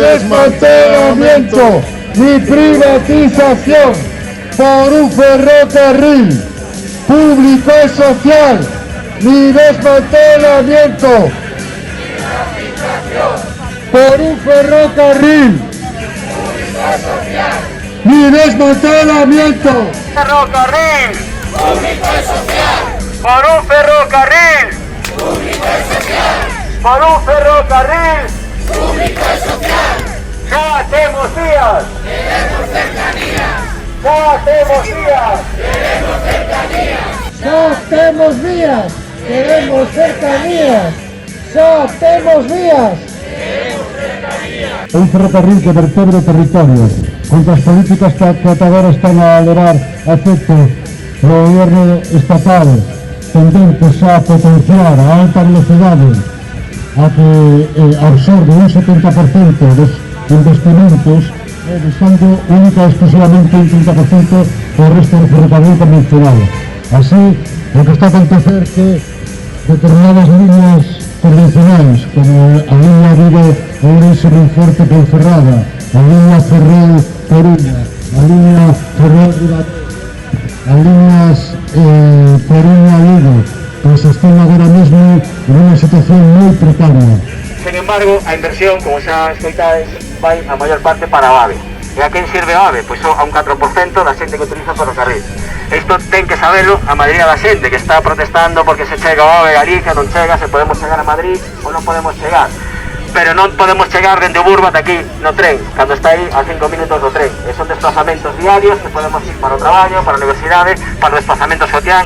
desmantelamiento ni privatización por un ferrocarril público y social, ni desmantelamiento por un ferrocarril ni desmantelamiento ferrocarril público y social, por un ferrocarril público y social, por un ferrocarril público y social. Ya hacemos días, queremos cercanía. Ya hacemos días, queremos cercanía. Ya hacemos vías, queremos cercanías. Ya hacemos vías. Un ferrocarril que vertebre territorios, cuyas políticas tratadoras están a elevar a efecto do gobierno estatal, tendentes a potenciar a alta velocidade, a que absorbe un 70% dos investimentos, deixando única e exclusivamente un 30% o resto do ferrocarril convencional. Así, o que está a acontecer que determinadas líneas convencionais, como a línea Vigo-Ourense-Monforte Ponferrada, a línea Ferrol-Coruña, a línea Ferrol-Ribadeo, as líneas Coruña-Vigo, pois están agora mesmo en unha situación moi precaria. Sin embargo, a inversión, como xa escoitades, vai a maior parte para o AVE. E a quen sirve o AVE? Pois a un 4% da xente que utiliza o ferrocarril. Isto ten que saberlo a maioría da xente que está protestando porque se chega o AVE a Galicia, non chega, se podemos chegar a Madrid ou non podemos chegar. Pero non podemos chegar dende o Burba de aquí no tren, cando está aí a 5 minutos do tren. E son desplazamentos diarios que podemos ir para o traballo, para a universidade, para o desplazamento social.